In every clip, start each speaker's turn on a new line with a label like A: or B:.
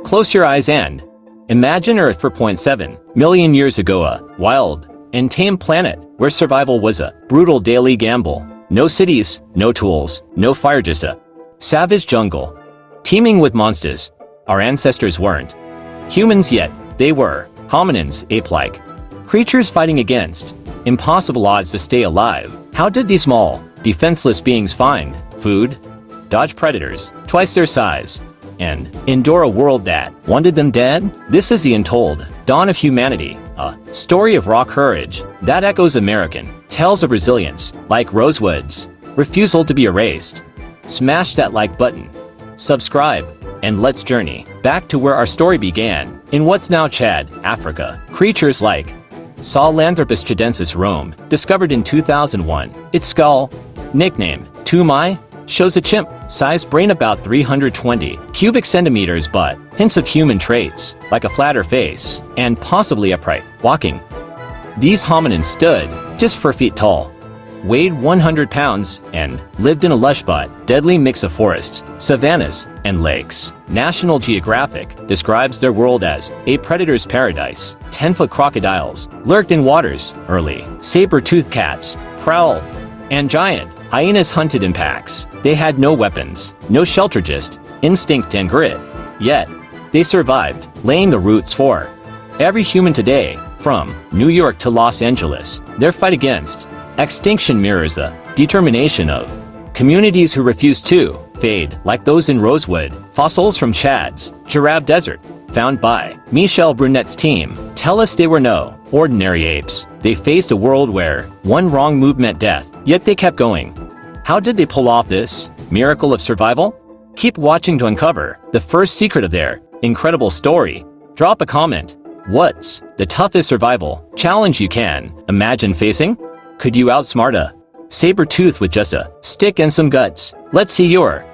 A: Close your eyes and imagine Earth 4.7 million years ago, a wild and tame planet where survival was a brutal daily gamble. No cities, no tools, no fire, just a savage jungle, teeming with monsters. Our ancestors weren't humans yet, they were hominins, ape-like creatures fighting against impossible odds to stay alive. How did these small, defenseless beings find food, dodge predators twice their size, and endure a world that wanted them dead? This is the untold dawn of humanity, a story of raw courage that echoes American tales of resilience, like Rosewood's refusal to be erased. Smash that like button, subscribe, and let's journey back to where our story began. In what's now Chad, Africa, creatures like Sahelanthropus chadensis roam, discovered in 2001. Its skull, nicknamed Tumai, shows a chimp-sized brain about 320 cubic centimeters, but hints of human traits, like a flatter face and possibly upright walking. These hominins stood just 4 feet tall, weighed 100 pounds, and lived in a lush but deadly mix of forests, savannas, and lakes. National Geographic describes their world as a predator's paradise. 10-foot crocodiles lurked in waters early. Saber-toothed cats prowled, and giant hyenas hunted in packs. They had no weapons, no shelter, just instinct and grit. Yet, they survived, laying the roots for every human today, from New York to Los Angeles. Their fight against extinction mirrors the determination of communities who refuse to fade, like those in Rosewood. Fossils from Chad's Giraffe Desert, found by Michel Brunet's team, tell us they were no ordinary apes. They faced a world where one wrong move meant death, yet they kept going. How did they pull off this miracle of survival? Keep watching to uncover the first secret of their incredible story. Drop a comment. What's the toughest survival challenge you can imagine facing? Could you outsmart a saber-tooth with just a stick and some guts? Let's see your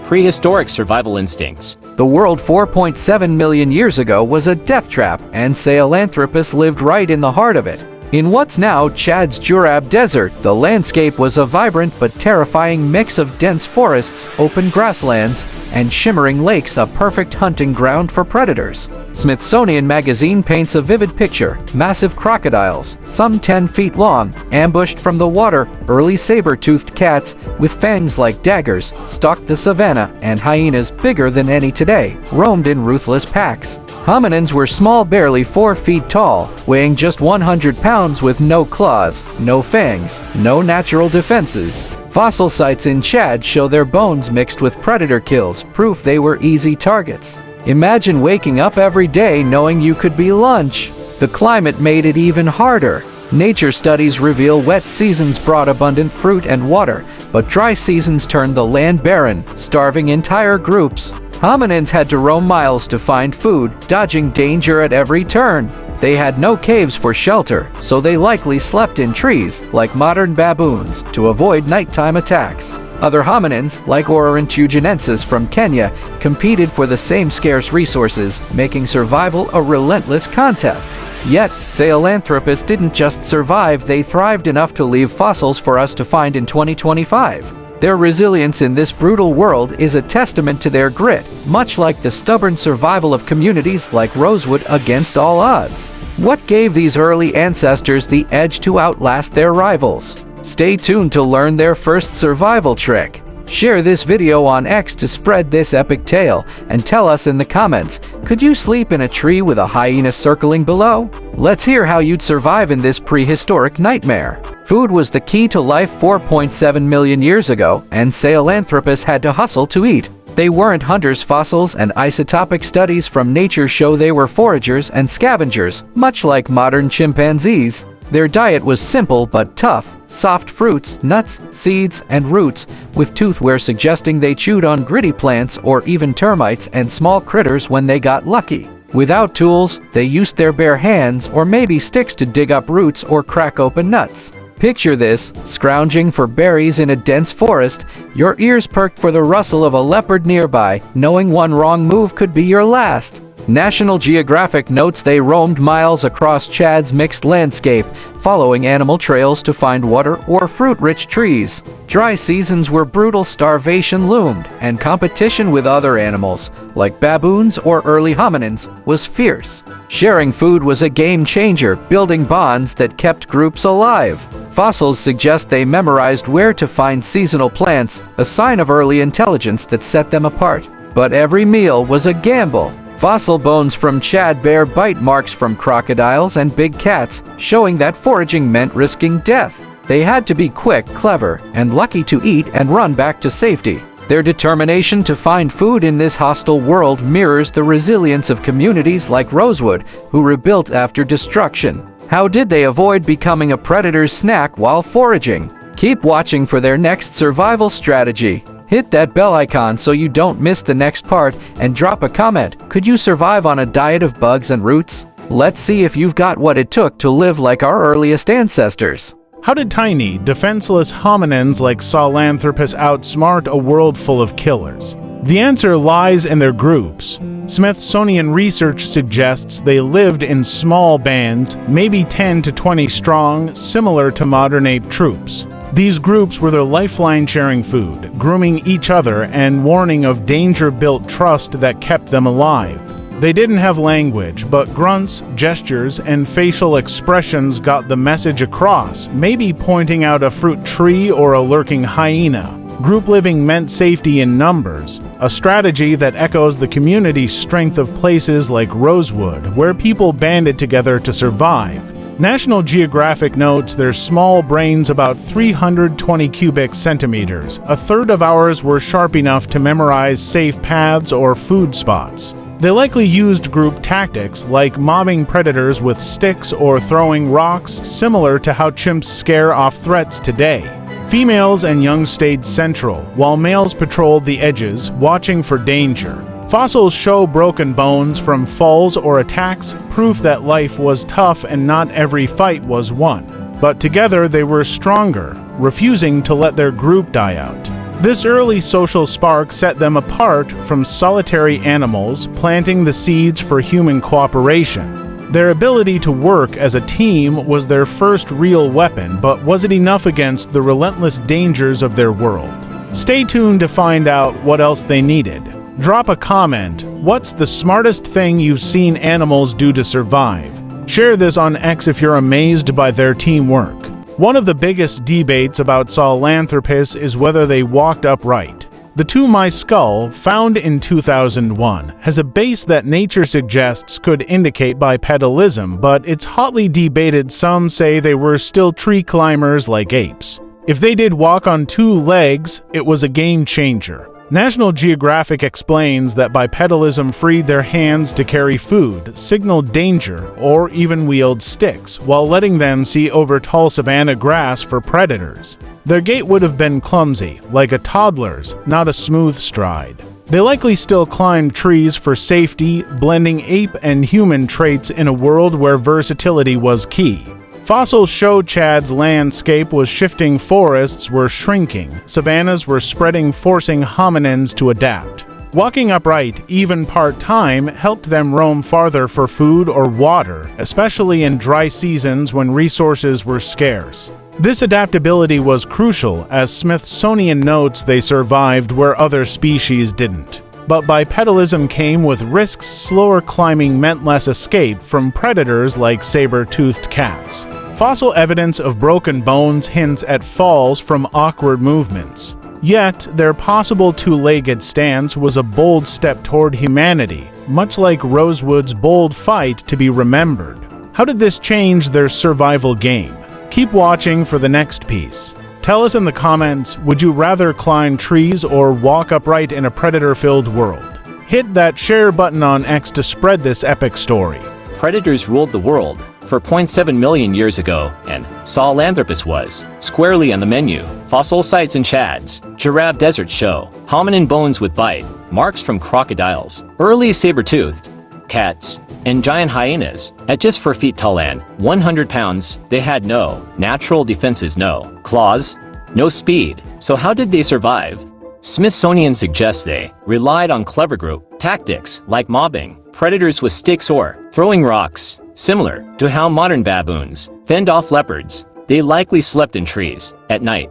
A: prehistoric survival instincts.
B: The world 4.7 million years ago was a death trap, and Sahelanthropus lived right in the heart of it. In what's now Chad's Giraffe Desert, the landscape was a vibrant but terrifying mix of dense forests, open grasslands, and shimmering lakes, a perfect hunting ground for predators. Smithsonian Magazine paints a vivid picture. Massive crocodiles, some 10 feet long, ambushed from the water. Early saber-toothed cats with fangs like daggers stalked the savanna, and hyenas bigger than any today roamed in ruthless packs. Hominins were small, barely 4 feet tall, weighing just 100 pounds, with no claws, no fangs, no natural defenses. Fossil sites in Chad show their bones mixed with predator kills, proof they were easy targets. Imagine waking up every day knowing you could be lunch. The climate made it even harder. Nature studies reveal wet seasons brought abundant fruit and water, but dry seasons turned the land barren, starving entire groups. Hominins had to roam miles to find food, dodging danger at every turn. They had no caves for shelter, so they likely slept in trees, like modern baboons, to avoid nighttime attacks. Other hominins, like Orantugenensis from Kenya, competed for the same scarce resources, making survival a relentless contest. Yet, Sahelanthropus didn't just survive, they thrived enough to leave fossils for us to find in 2025. Their resilience in this brutal world is a testament to their grit, much like the stubborn survival of communities like Rosewood against all odds. What gave these early ancestors the edge to outlast their rivals? Stay tuned to learn their first survival trick. Share this video on X to spread this epic tale, and tell us in the comments, could you sleep in a tree with a hyena circling below? Let's hear how you'd survive in this prehistoric nightmare. Food was the key to life 4.7 million years ago, and Sahelanthropus had to hustle to eat. They weren't hunters. Fossils and isotopic studies from nature show they were foragers and scavengers, much like modern chimpanzees. Their diet was simple but tough: soft fruits, nuts, seeds, and roots, with toothware suggesting they chewed on gritty plants or even termites and small critters when they got lucky. Without tools, they used their bare hands or maybe sticks to dig up roots or crack open nuts. Picture this, scrounging for berries in a dense forest, your ears perked for the rustle of a leopard nearby, knowing one wrong move could be your last. National Geographic notes they roamed miles across Chad's mixed landscape, following animal trails to find water or fruit-rich trees. Dry seasons where brutal starvation loomed, and competition with other animals, like baboons or early hominins, was fierce. Sharing food was a game changer, building bonds that kept groups alive. Fossils suggest they memorized where to find seasonal plants, a sign of early intelligence that set them apart. But every meal was a gamble. Fossil bones from Chad bear bite marks from crocodiles and big cats, showing that foraging meant risking death. They had to be quick, clever, and lucky to eat and run back to safety. Their determination to find food in this hostile world mirrors the resilience of communities like Rosewood, who rebuilt after destruction. How did they avoid becoming a predator's snack while foraging? Keep watching for their next survival strategy. Hit that bell icon so you don't miss the next part, and drop a comment. Could you survive on a diet of bugs and roots? Let's see if you've got what it took to live like our earliest ancestors.
C: How did tiny, defenseless hominins like Sahelanthropus outsmart a world full of killers? The answer lies in their groups. Smithsonian research suggests they lived in small bands, maybe 10 to 20 strong, similar to modern ape troops. These groups were their lifeline, sharing food, grooming each other, and warning of danger built trust that kept them alive. They didn't have language, but grunts, gestures, and facial expressions got the message across, maybe pointing out a fruit tree or a lurking hyena. Group living meant safety in numbers, a strategy that echoes the community's strength of places like Rosewood, where people banded together to survive. National Geographic notes their small brains about 320 cubic centimeters. A third of ours were sharp enough to memorize safe paths or food spots. They likely used group tactics like mobbing predators with sticks or throwing rocks, similar to how chimps scare off threats today. Females and young stayed central, while males patrolled the edges, watching for danger. Fossils show broken bones from falls or attacks, proof that life was tough and not every fight was won. But together they were stronger, refusing to let their group die out. This early social spark set them apart from solitary animals, planting the seeds for human cooperation. Their ability to work as a team was their first real weapon, but was it enough against the relentless dangers of their world? Stay tuned to find out what else they needed. Drop a comment. What's the smartest thing you've seen animals do to survive? Share this on X if you're amazed by their teamwork. One of the biggest debates about Sahelanthropus is whether they walked upright. The To-My skull, found in 2001, has a base that nature suggests could indicate bipedalism, but it's hotly debated. Some say they were still tree climbers like apes. If they did walk on two legs, it was a game changer. National Geographic explains that bipedalism freed their hands to carry food, signaled danger, or even wield sticks, while letting them see over tall savanna grass for predators. Their gait would have been clumsy, like a toddler's, not a smooth stride. They likely still climbed trees for safety, blending ape and human traits in a world where versatility was key. Fossils show Chad's landscape was shifting, forests were shrinking, savannas were spreading, forcing hominins to adapt. Walking upright, even part-time, helped them roam farther for food or water, especially in dry seasons when resources were scarce. This adaptability was crucial, as Smithsonian notes they survived where other species didn't. But bipedalism came with risks. Slower climbing meant less escape from predators like saber-toothed cats. Fossil evidence of broken bones hints at falls from awkward movements. Yet, their possible two-legged stance was a bold step toward humanity, much like Rosewood's bold fight to be remembered. How did this change their survival game? Keep watching for the next piece. Tell us in the comments, would you rather climb trees or walk upright in a predator-filled world? Hit that share button on X to spread this epic story.
A: Predators ruled the world for 0.7 million years ago, and Sahelanthropus was squarely on the menu. Fossil sites in Chad's Jurab Desert show hominin bones with bite marks from crocodiles, early saber-toothed cats, and giant hyenas. At just 4 feet tall and 100 pounds, they had no natural defenses, no claws, no speed. So how did they survive? Smithsonian suggests they relied on clever group tactics like mobbing predators with sticks or throwing rocks. Similar to how modern baboons fend off leopards, they likely slept in trees at night,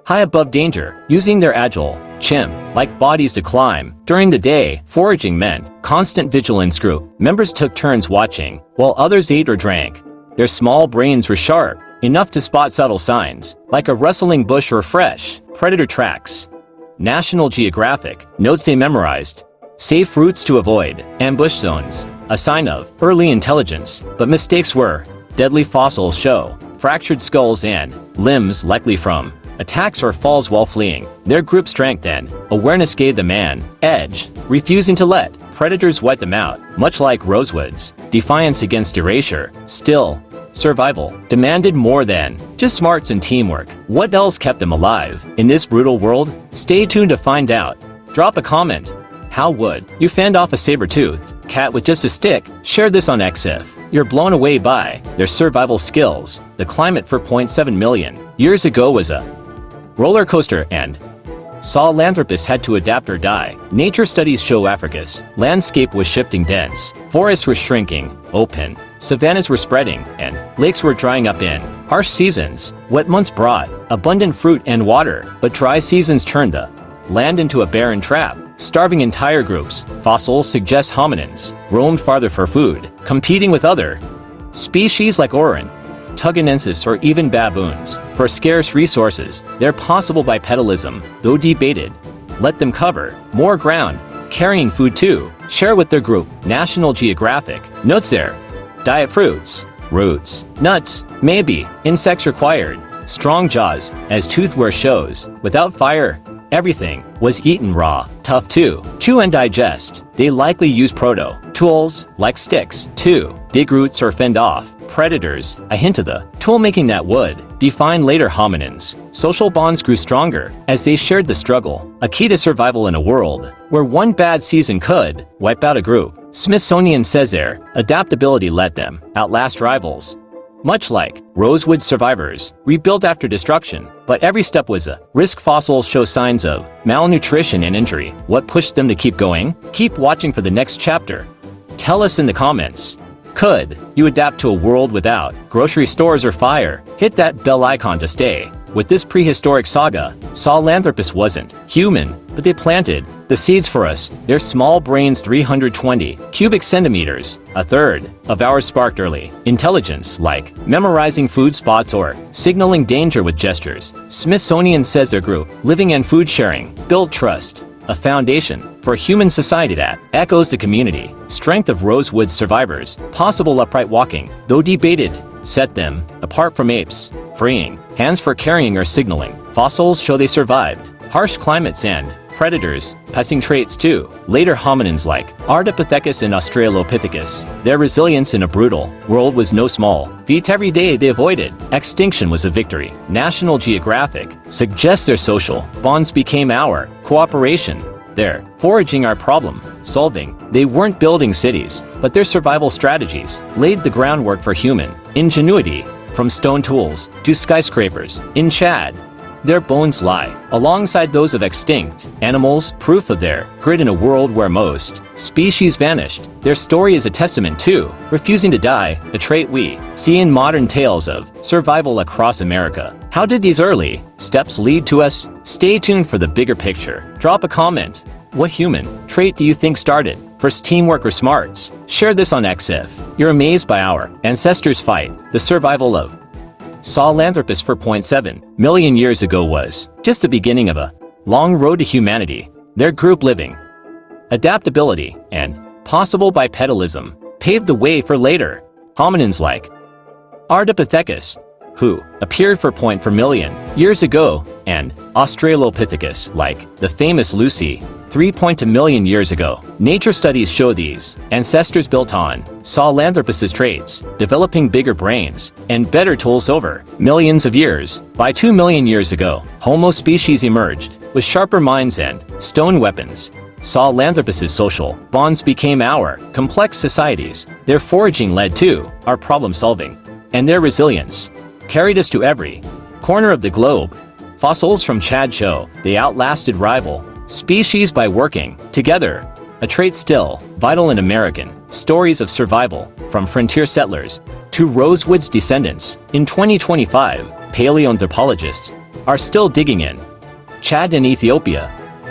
A: high above danger, using their agile, chimp-like bodies to climb. During the day, foraging meant constant vigilance. Group members took turns watching, while others ate or drank. Their small brains were sharp, enough to spot subtle signs, like a rustling bush or fresh predator tracks. National Geographic notes they memorized safe routes to avoid ambush zones, a sign of early intelligence. But mistakes were deadly. Fossils show fractured skulls and limbs, likely from attacks or falls while fleeing. Their group strength and awareness gave the man edge, refusing to let predators wipe them out. Much like rosewood's defiance against erasure, still, survival demanded more than just smarts and teamwork. What else kept them alive in this brutal world? Stay tuned to find out. Drop a comment. How would you fend off a saber-toothed cat with just a stick? Share this on XF. You're blown away by their survival skills. The climate for 0.7 million years ago was a roller coaster, and Sahelanthropus had to adapt or die. Nature studies show Africa's landscape was shifting. Dense forests were shrinking, open savannas were spreading, and lakes were drying up in harsh seasons. Wet months brought abundant fruit and water, but dry seasons turned the land into a barren trap, starving entire groups. Fossils suggest hominins roamed farther for food, competing with other species like Oran, Tuganensis, or even baboons for scarce resources. They're possible bipedalism, though debated. Let them cover more ground, carrying food too. Share with their group. National Geographic notes their diet fruits, roots, nuts, maybe insects required. Strong jaws, as toothware shows. Without fire, everything was eaten raw. Tough to chew and digest. They likely used proto-tools like sticks to dig roots or fend off predators. A hint of the tool-making that would define later hominins. Social bonds grew stronger as they shared the struggle, a key to survival in a world where one bad season could wipe out a group. Smithsonian says their adaptability let them outlast rivals. Much like rosewood survivors, rebuilt after destruction, but every step was a risk. Fossils show signs of malnutrition and injury. What pushed them to keep going? Keep watching for the next chapter. Tell us in the comments. Could you adapt to a world without grocery stores or fire? Hit that bell icon to stay with this prehistoric saga. Sahelanthropus wasn't human, but they planted the seeds for us. Their small brains, 320 cubic centimeters, a third of ours, sparked early intelligence, like memorizing food spots or signaling danger with gestures. Smithsonian says their group living and food sharing built trust, a foundation for a human society that echoes the community strength of rosewood survivors. Possible upright walking, though debated, set them apart from apes. Freeing hands for carrying or signaling. Fossils show they survived harsh climates and predators, passing traits too. Later hominins like Ardipithecus and Australopithecus. Their resilience in a brutal world was no small feat. Every day they avoided extinction was a victory. National Geographic suggests their social bonds became our cooperation. Their foraging, our problem solving. They weren't building cities, but their survival strategies laid the groundwork for human ingenuity. From stone tools to skyscrapers in Chad, their bones lie alongside those of extinct animals, proof of their grit in a world where most species vanished. Their story is a testament to refusing to die, a trait we see in modern tales of survival across America. How did these early steps lead to us? Stay tuned for the bigger picture. Drop a comment. What human trait do you think started first, teamwork or smarts? Share this on XF. You're amazed by our ancestors' fight. The survival of Sahelanthropus 4.7 million years ago was just the beginning of a long road to humanity. Their group living, adaptability, and possible bipedalism paved the way for later hominins like Ardipithecus, who appeared 4.4 million years ago, and Australopithecus, like the famous Lucy, 3.2 million years ago. Nature studies show these ancestors built on Sahelanthropus's traits, developing bigger brains and better tools over millions of years. By 2 million years ago, Homo species emerged with sharper minds and stone weapons. Sahelanthropus's social bonds became our complex societies. Their foraging led to our problem solving, and their resilience carried us to every corner of the globe. Fossils from Chad show they outlasted rival species by working together, a trait still vital in American Stories of survival, from frontier settlers to Rosewood's descendants. In 2025, paleoanthropologists are still digging in Chad and Ethiopia,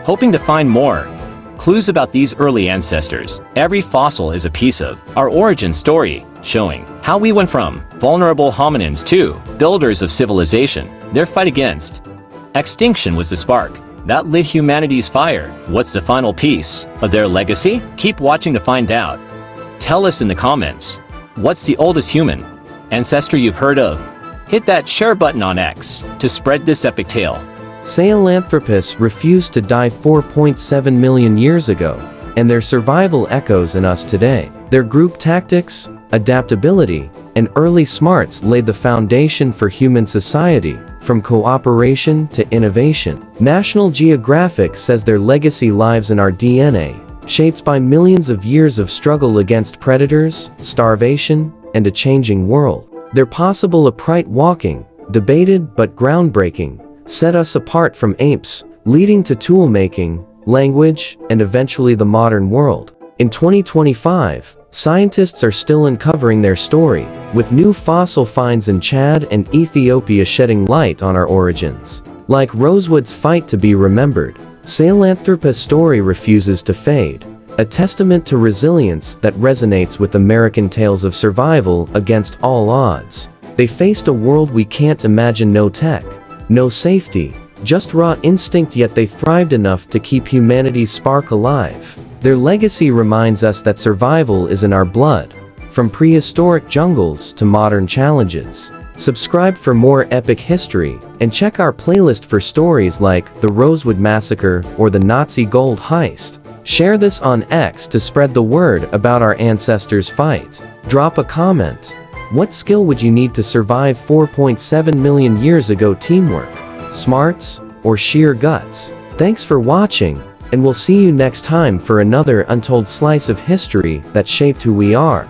A: hoping to find more clues about these early ancestors. Every fossil is a piece of our origin story, showing how we went from vulnerable hominins to builders of civilization. Their fight against extinction was the spark that lit humanity's fire. What's the final piece of their legacy? Keep watching to find out. Tell us in the comments, what's the oldest human ancestor you've heard of? Hit that share button on X to spread this epic tale.
D: Sahelanthropus refused to die 4.7 million years ago, and their survival echoes in us today. Their group tactics, adaptability, and early smarts laid the foundation for human society, from cooperation to innovation. National Geographic says their legacy lives in our DNA, shaped by millions of years of struggle against predators, starvation, and a changing world. Their possible upright walking, debated but groundbreaking, set us apart from apes, leading to tool-making, language, and eventually the modern world. In 2025, scientists are still uncovering their story, with new fossil finds in Chad and Ethiopia shedding light on our origins. Like Rosewood's fight to be remembered, Sahelanthropus' story refuses to fade, a testament to resilience that resonates with American tales of survival against all odds. They faced a world we can't imagine: no tech, no safety, just raw instinct, yet they thrived enough to keep humanity's spark alive. Their legacy reminds us that survival is in our blood, from prehistoric jungles to modern challenges. Subscribe for more epic history, and check our playlist for stories like the Rosewood Massacre or the Nazi gold heist. Share this on X to spread the word about our ancestors' fight. Drop a comment. What skill would you need to survive 4.7 million years ago? Teamwork, smarts, or sheer guts? Thanks for watching, and we'll see you next time for another untold slice of history that shaped who we are.